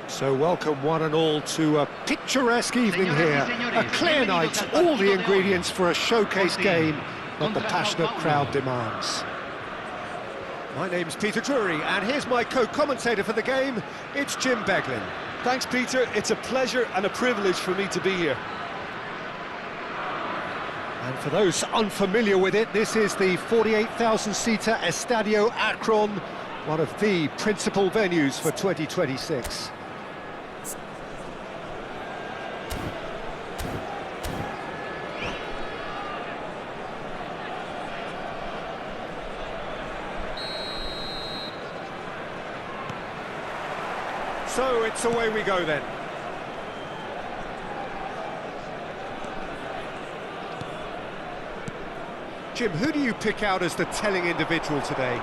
So welcome one and all to a picturesque evening here, a clear night, all the ingredients for a showcase game that the passionate crowd demands. My name's Peter Drury, and here's my co-commentator for the game, it's Jim Beglin. Thanks, Peter. It's a pleasure and a privilege for me to be here. And for those unfamiliar with it, this is the 48,000-seater Estadio Akron, one of the principal venues for 2026. So it's away we go then. Jim, who do you pick out as the telling individual today?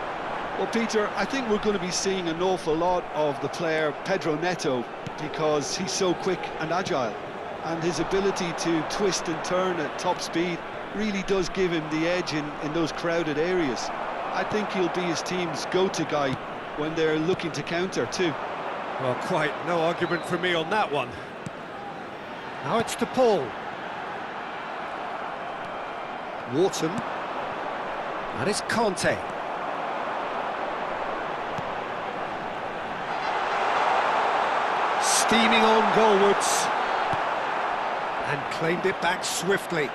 Well, Peter, I think we're going to be seeing an awful lot of the player Pedro Neto because he's so quick and agile, and his ability to twist and turn at top speed really does give him the edge in those crowded areas. I think he'll be his team's go-to guy when they're looking to counter too. Well, quite no argument from me on that one. Now it's to Paul. Wharton. And it's Conte. Steaming on goalwards. And claimed it back swiftly.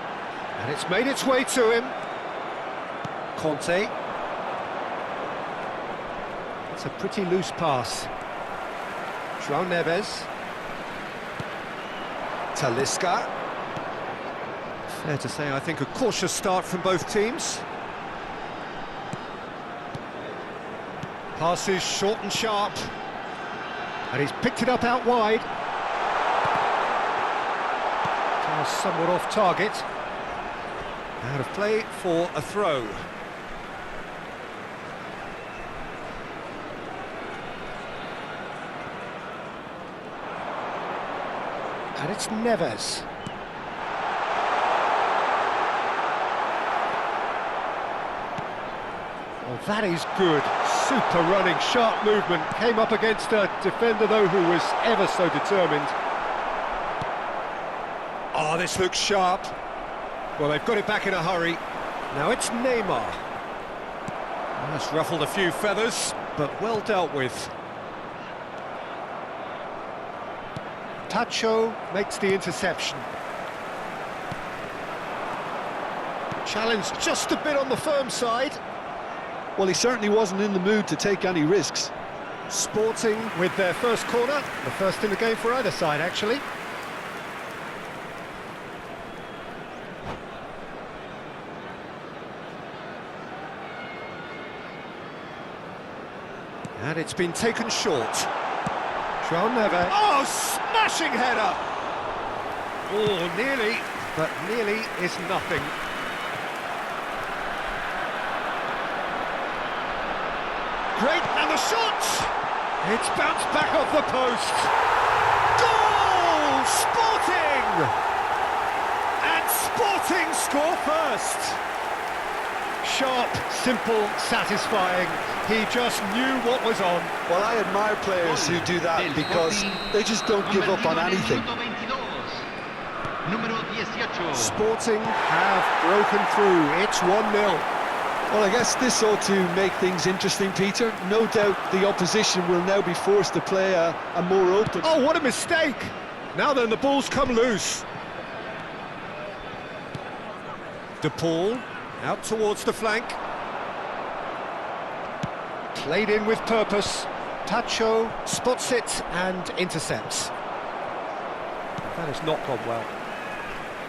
And it's made its way to him. Conte. It's a pretty loose pass. João Neves. Talisca. Fair to say, I think, a cautious start from both teams. Passes short and sharp. And he's picked it up out wide. Somewhat off target. Out of play for a throw. And it's Neves. Well, that is good. Super running, sharp movement. Came up against a defender, though, who was ever so determined. Oh, this looks sharp. Well, they've got it back in a hurry. Now it's Neymar. That's ruffled a few feathers, but well dealt with. Tacho makes the interception. Challenge just a bit on the firm side. Well, he certainly wasn't in the mood to take any risks. Sporting with their first corner, the first in the game for either side, actually. And it's been taken short. João Neves. Oh, smashing header! Oh, nearly, but nearly is nothing. Great, and the shot! It's bounced back off the post. Goal! Sporting! And Sporting score first. Sharp, simple, satisfying. He just knew what was on. Well, I admire players who do that because they just don't give up on anything. Sporting have broken through. It's 1-0. Well, I guess this ought to make things interesting, Peter. No doubt the opposition will now be forced to play a more open... Oh, what a mistake! Now then, the ball's come loose. De Paul, out towards the flank. Played in with purpose. Tacho spots it and intercepts. That has not gone well.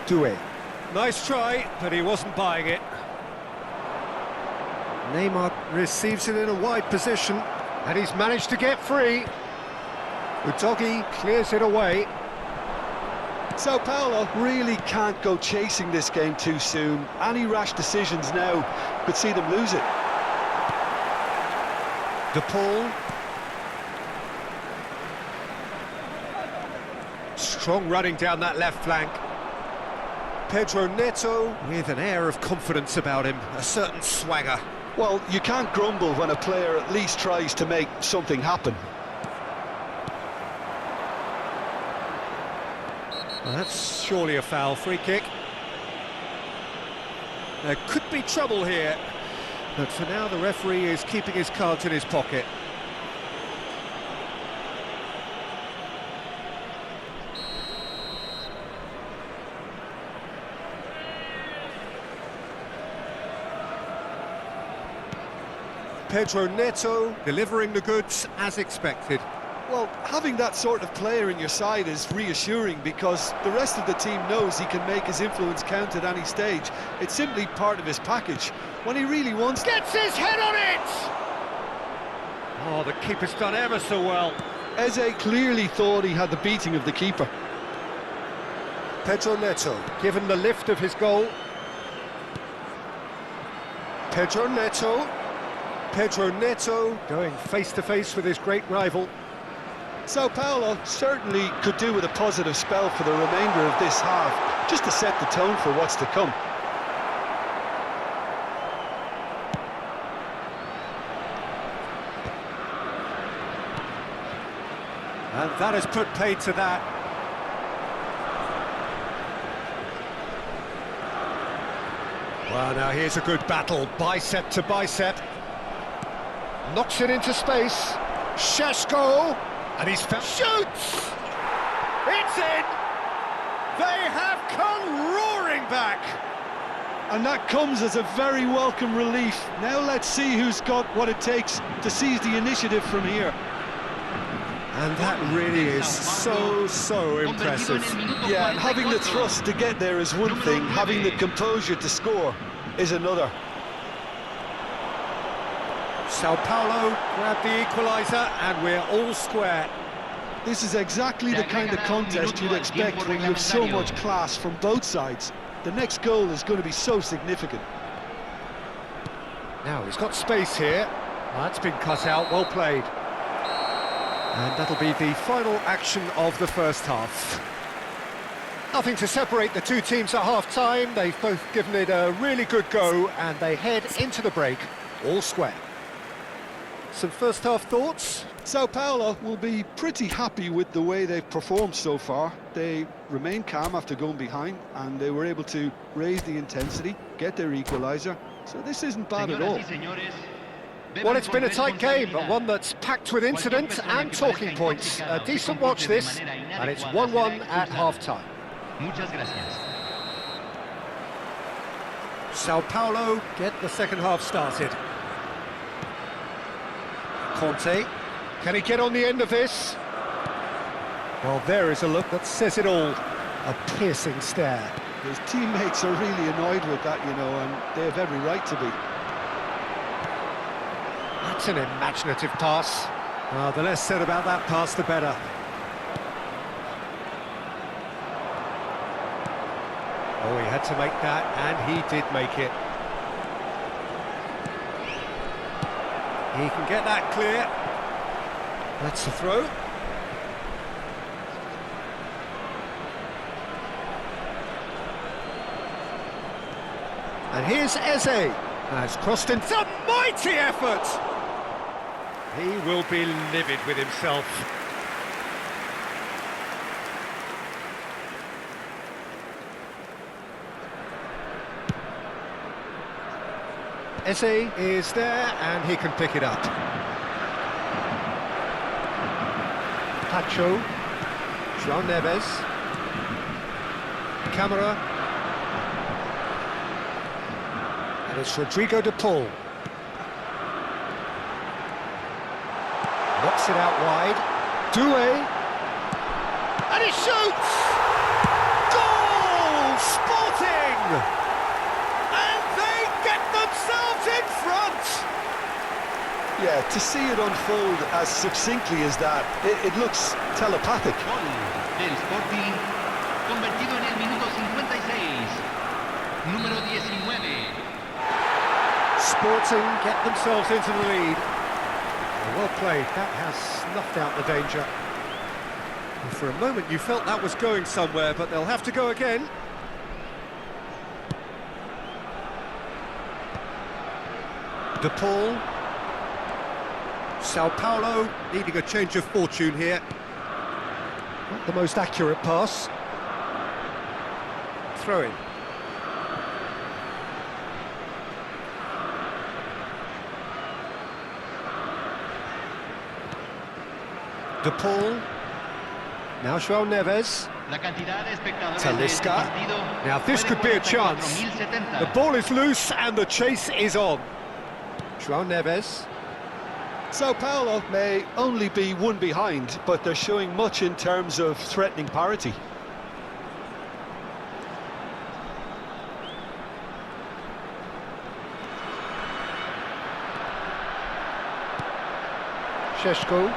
Doué. Nice try, but he wasn't buying it. Neymar receives it in a wide position, and he's managed to get free. Udogi clears it away. Sao Paulo really can't go chasing this game too soon. Any rash decisions now could see them lose it. De Paul. Strong running down that left flank. Pedro Neto with an air of confidence about him, a certain swagger. Well, you can't grumble when a player at least tries to make something happen. Well, that's surely a foul. Free kick. There could be trouble here, but for now the referee is keeping his cards in his pocket. Pedro Neto delivering the goods as expected. Well, having that sort of player in your side is reassuring because the rest of the team knows he can make his influence count at any stage. It's simply part of his package. When he really wants... Gets his head on it! Oh, the keeper's done ever so well. Eze clearly thought he had the beating of the keeper. Pedro Neto, given the lift of his goal. Pedro Neto. Pedro Neto going face-to-face with his great rival. Sao Paulo certainly could do with a positive spell for the remainder of this half, just to set the tone for what's to come. And that has put paid to that. Well, now here's a good battle, bicep to bicep. Knocks it into space. Sheshko, and he's shoots! It's in! They have come roaring back! And that comes as a very welcome relief. Now let's see who's got what it takes to seize the initiative from here. And that really is so impressive. Yeah, and having the thrust to get there is one thing, having the composure to score is another. Sao Paulo grab the equaliser and we're all square. This is exactly the kind of contest you'd expect when you have so much class from both sides. The next goal is going to be so significant. Now he's got space here. That's been cut out, well played. And that'll be the final action of the first half. Nothing to separate the two teams at half-time. They've both given it a really good go and they head into the break all square. Some first half thoughts? Sao Paulo will be pretty happy with the way they've performed so far. They remained calm after going behind and they were able to raise the intensity, get their equaliser. So this isn't bad at all. Well, it's been a tight game, but one that's packed with incident and talking points. A decent watch this, and it's 1-1 at half-time. Sao Paulo get the second half started. Conte, can he get on the end of this? Well, there is a look that says it all. A piercing stare. His teammates are really annoyed with that, you know, and they have every right to be. That's an imaginative pass. The less said about that pass, the better. Oh, he had to make that, and he did make it. He can get that clear. That's the throw. And here's Eze. Has crossed in. It's a mighty effort! He will be livid with himself. Eze is there and he can pick it up. Pacho, João Neves, Camara, and it's Rodrigo de Paul. Knocks it out wide. Doué, and he shoots! Goal! Sporting! And they get themselves in front! Yeah, to see it unfold as succinctly as that, it looks telepathic. Gol del Sporting, convertido en el minuto 56. Número 19. Sporting get themselves into the lead. Well played, that has snuffed out the danger. And for a moment you felt that was going somewhere, but they'll have to go again. De Paul. Sao Paulo needing a change of fortune here. Not the most accurate pass. throw-in. De Paul. Now João Neves. Talisca. Now this could be a chance. The ball is loose and the chase is on. João Neves. Sao Paulo may only be one behind, but they're showing much in terms of threatening parity. Šeško.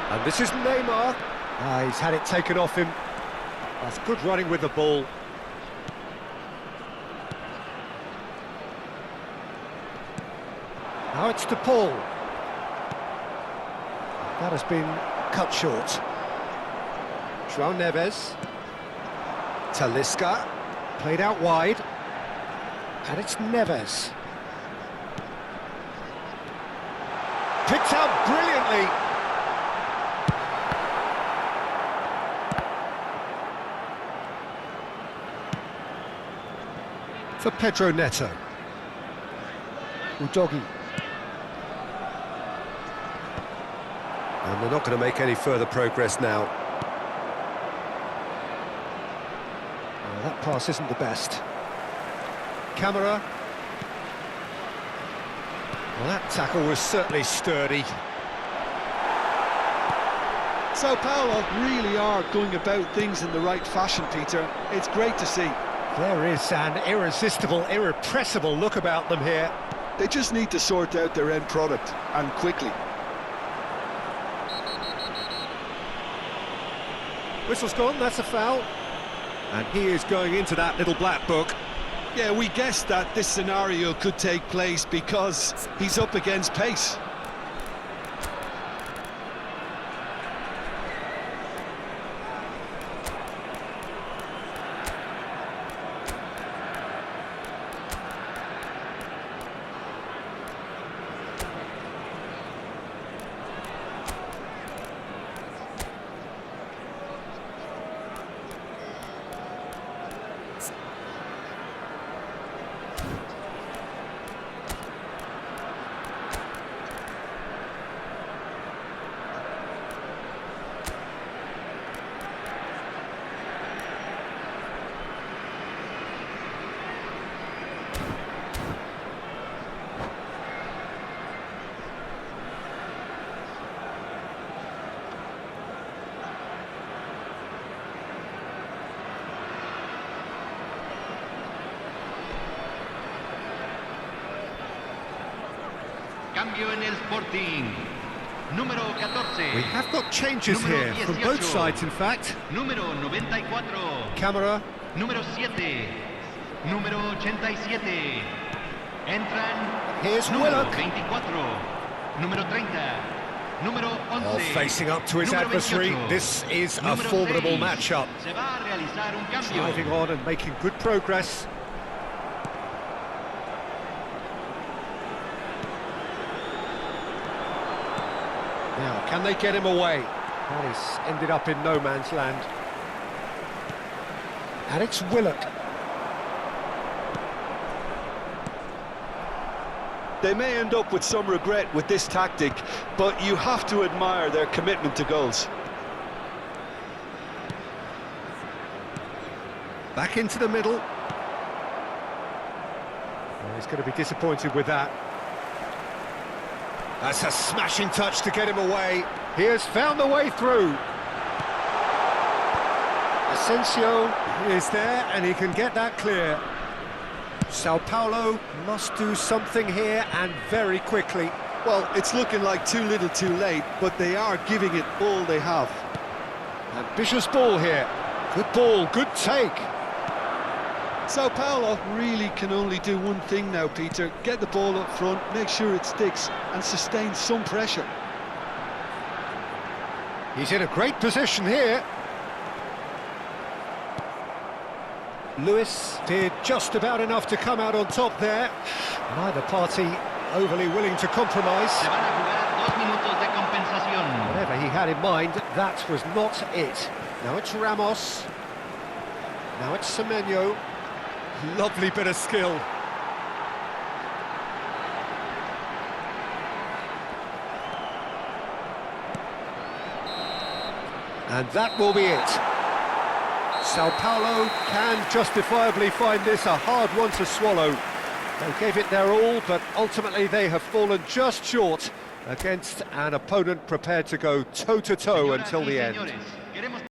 And this is Neymar. He's had it taken off him. That's good running with the ball. Now it's De Paul. That has been cut short. João Neves. Talisca. Played out wide. And it's Neves. Picked out brilliantly. For Pedro Neto. Udogi. And they're not going to make any further progress now. Oh, that pass isn't the best. Camera. Well, that tackle was certainly sturdy. Sao Paulo really are going about things in the right fashion, Peter. It's great to see. There is an irresistible, irrepressible look about them here. They just need to sort out their end product, and quickly. Whistle's gone, that's a foul. And he is going into that little black book. Yeah, we guessed that this scenario could take place because he's up against pace. Cambio en el Sporting. Número 14. We have got changes here from both sides, in fact. Número 94. Camera. Número 7. Número 87. Entran. Here's número Willock. 24. Número 30. Número 11. Oh, facing up to his adversary. 28. This is a Número formidable 6. matchup. Se va a realizar un cambio. Driving on and making good progress. Now, can they get him away? That has ended up in no man's land. And it's Willock. They may end up with some regret with this tactic, but you have to admire their commitment to goals. Back into the middle. Well, he's going to be disappointed with that. That's a smashing touch to get him away. He has found the way through. Asensio is there and he can get that clear. Sao Paulo must do something here and very quickly. Well, it's looking like too little too late, but they are giving it all they have. Ambitious ball here. Good ball, good take. Sao Paulo really can only do one thing now, Peter. Get the ball up front, make sure it sticks, and sustain some pressure. He's in a great position here. Lewis did just about enough to come out on top there. Neither party overly willing to compromise. Se van a jugar 2 minutos de compensación. Whatever he had in mind, that was not it. Now it's Ramos. Now it's Semenyo. Lovely bit of skill. And that will be it. Sao Paulo can justifiably find this a hard one to swallow. They gave it their all, but ultimately they have fallen just short against an opponent prepared to go toe-to-toe until the end.